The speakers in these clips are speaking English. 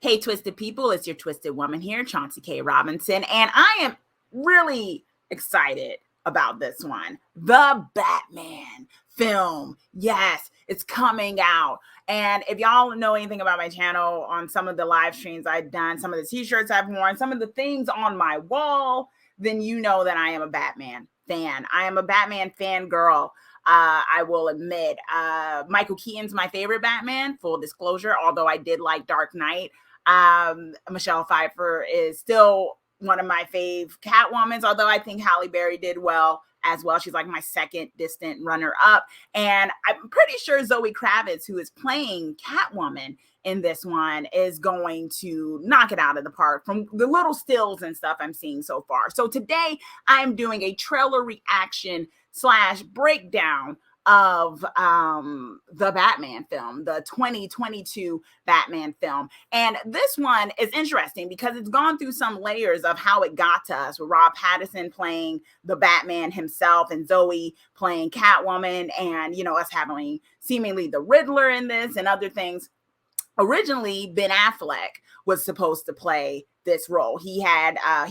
Hey, Twisted People, it's your Twisted Woman here, Chauncey K. Robinson, and I am really excited about this one. The Batman film. Yes, it's coming out. And if y'all know anything about my channel, on some of the live streams I've done, some of the t-shirts I've worn, some of the things on my wall, then you know that I am a Batman fan. I am a Batman fan girl. I will admit, Michael Keaton's my favorite Batman, full disclosure, although I did like Dark Knight. Michelle Pfeiffer is still one of my fave Catwomans, although I think Halle Berry did well as well. She's like my second distant runner up. And I'm pretty sure Zoe Kravitz, who is playing Catwoman in this one, is going to knock it out of the park from the little stills and stuff I'm seeing so far. So today I'm doing a trailer reaction / breakdown of the Batman film, the 2022 Batman film. And this one is interesting because it's gone through some layers of how it got to us, with Rob Pattinson playing the Batman himself and Zoe playing Catwoman, and, you know, us having seemingly the Riddler in this and other things. Originally, Ben Affleck was supposed to play this role. He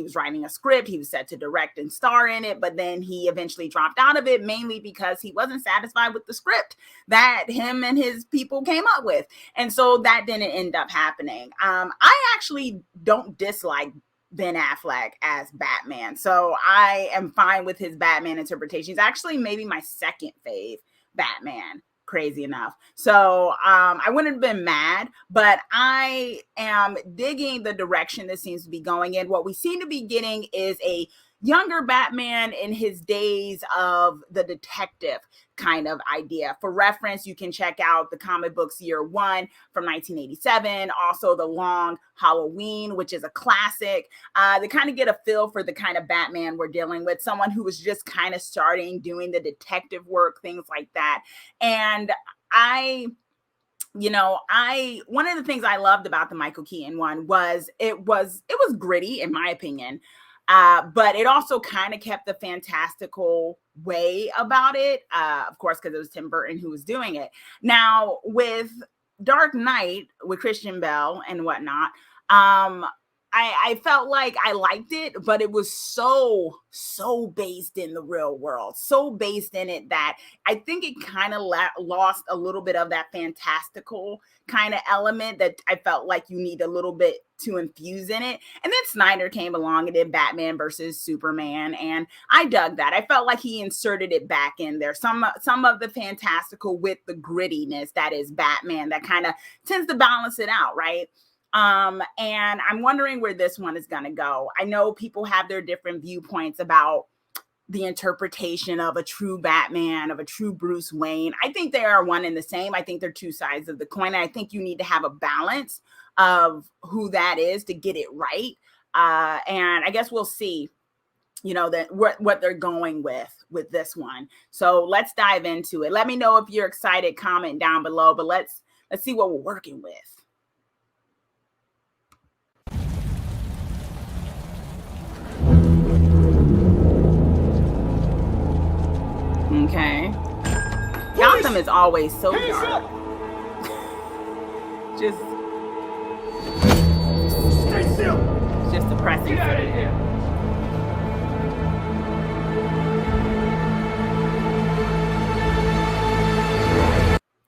was writing a script. He was set to direct and star in it, but then he eventually dropped out of it, mainly because he wasn't satisfied with the script that him and his people came up with. And so that didn't end up happening. I actually don't dislike Ben Affleck as Batman, so I am fine with his Batman interpretation. He's actually maybe my second fave Batman, crazy enough. So I wouldn't have been mad, but I am digging the direction this seems to be going in. What we seem to be getting is a younger Batman in his days of the detective kind of idea. For reference, you can check out the comic books Year One from 1987, also The Long Halloween, which is a classic. They kind of get a feel for the kind of Batman we're dealing with, someone who was just kind of starting doing the detective work, things like that. And one of the things I loved about the Michael Keaton one was it was gritty, in my opinion. But it also kind of kept the fantastical way about it, of course, because it was Tim Burton who was doing it. Now, with Dark Knight, with Christian Bale and whatnot, I felt like I liked it, but it was so based in the real world, so based in it that I think it kind of lost a little bit of that fantastical kind of element that I felt like you need a little bit to infuse in it. And then Snyder came along and did Batman versus Superman, and I dug that. I felt like he inserted it back in there, some of the fantastical with the grittiness that is Batman, that kind of tends to balance it out, right? And I'm wondering where this one is going to go. I know people have their different viewpoints about the interpretation of a true Batman, of a true Bruce Wayne. I think they are one and the same. I think they're two sides of the coin. I think you need to have a balance of who that is to get it right. And I guess we'll see, you know, that what they're going with this one. So let's dive into it. Let me know if you're excited, comment down below, but let's see what we're working with. Okay. Gotham is always so dark. Just stay still. It's just depressing. Get out of here.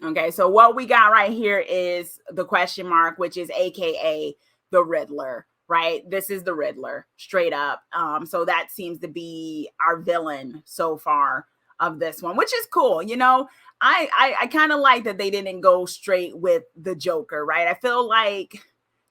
Okay, so what we got right here is the question mark, which is AKA the Riddler, right? This is the Riddler, straight up. So that seems to be our villain so far of this one, which is cool. You know, I kind of like that they didn't go straight with the Joker, right? I feel like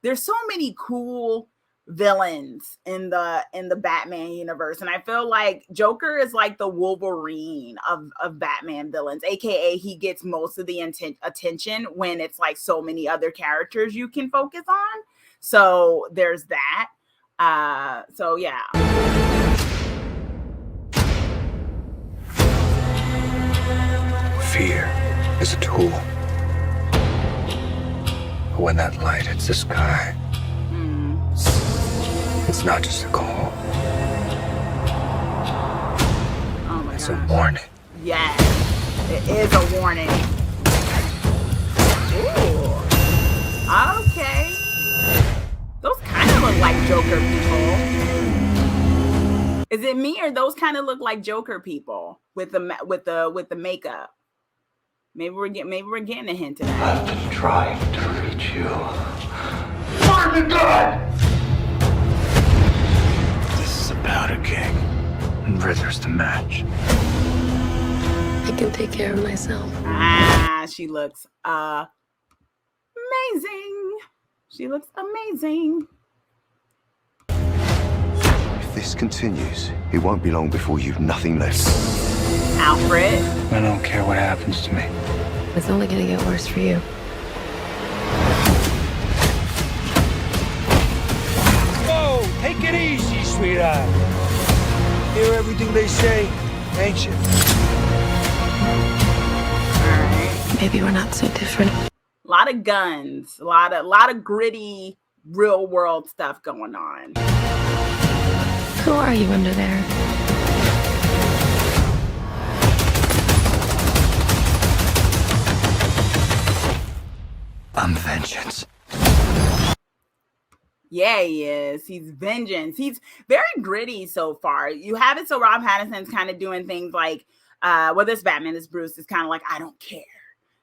there's so many cool villains in the Batman universe, and I feel like Joker is like the Wolverine of Batman villains, aka he gets most of the attention when it's like so many other characters you can focus on. So there's that. So yeah. Fear is a tool. But when that light hits the sky, it's not just a call. Oh my it's gosh. a warning. Yes, it is a warning. Ooh. Okay. Joker people. Is it me or those kind of look like Joker people with the makeup? Maybe we're getting a hint of that. I've been trying to reach you. Martin God! This is a powder keg, and Ritter's the match. I can take care of myself. She looks amazing. She looks amazing. If this continues, it won't be long before you've nothing left. Alfred. I don't care what happens to me. It's only gonna get worse for you. Whoa, take it easy, sweetheart. Hear everything they say, ain't you? All right. Maybe we're not so different. A lot of guns, a lot of gritty, real world stuff going on. Who are you under there? I'm vengeance. Yeah, he is. He's vengeance. He's very gritty so far. You have it so Rob Pattinson's kind of doing things like, this Batman, this Bruce is kind of like, I don't care,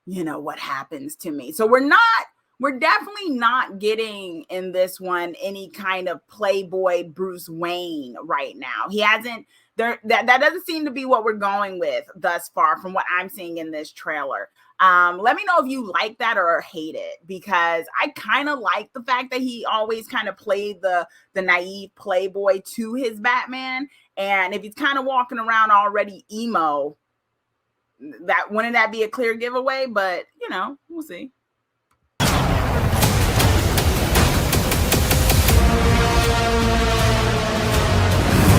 what happens to me. So we're definitely not getting in this one any kind of playboy Bruce Wayne right now. He hasn't there. That doesn't seem to be what we're going with thus far from what I'm seeing in this trailer. Let me know if you like that or hate it, because I kind of like the fact that he always kind of played the naive playboy to his Batman. And if he's kind of walking around already emo, wouldn't that be a clear giveaway? But we'll see.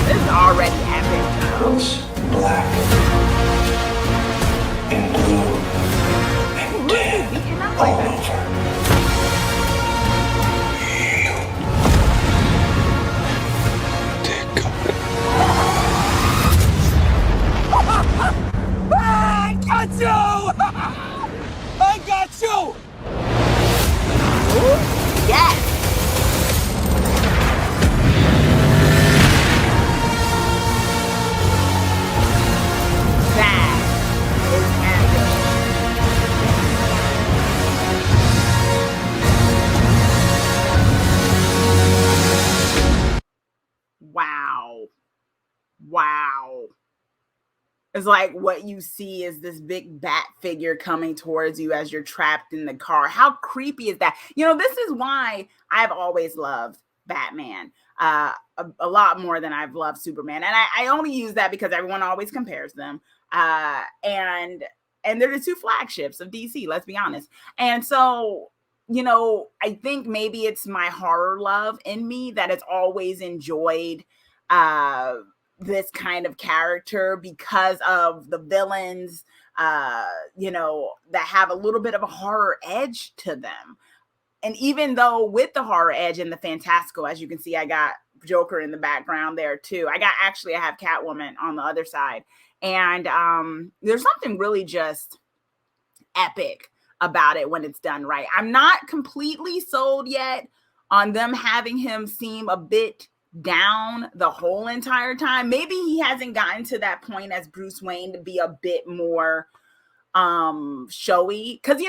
This is already epic. Bruce, black, and blue, and tan, all over. You did come. I got you! I got you! Ooh, yes. That is epic. Wow. It's like what you see is this big bat figure coming towards you as you're trapped in the car. How creepy is that? This is why I've always loved Batman a lot more than I've loved Superman. And I only use that because everyone always compares them. And they're the two flagships of DC, let's be honest. And so, I think maybe it's my horror love in me that has always enjoyed this kind of character because of the villains, that have a little bit of a horror edge to them. And even though with the horror edge and the fantastical, as you can see, I got Joker in the background there too. I have Catwoman on the other side. And there's something really just epic about it when it's done right. I'm not completely sold yet on them having him seem a bit down the whole entire time. Maybe he hasn't gotten to that point as Bruce Wayne to be a bit more showy, because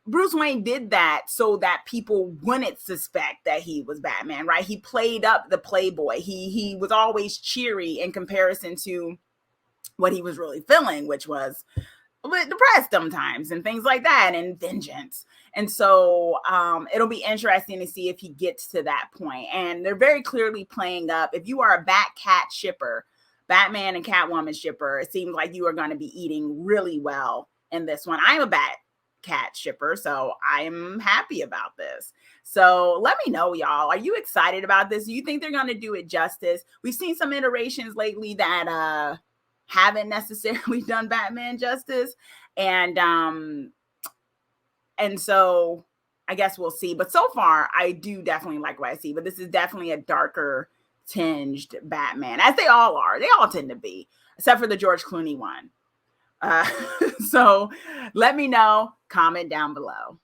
Bruce Wayne did that so that people wouldn't suspect that he was Batman, right? He played up the playboy. He was always cheery in comparison to what he was really feeling, which was a bit depressed sometimes and things like that, and vengeance. And so it'll be interesting to see if he gets to that point. And they're very clearly playing up. If you are a Bat-Cat shipper, Batman and Catwoman shipper, it seems like you are going to be eating really well in this one. I'm a Bat-Cat shipper, so I am happy about this. So let me know, y'all. Are you excited about this? Do you think they're going to do it justice? We've seen some iterations lately that haven't necessarily done Batman justice. And so I guess we'll see. But so far, I do definitely like what I see. But this is definitely a darker tinged Batman, as they all are. They all tend to be, except for the George Clooney one. So let me know. Comment down below.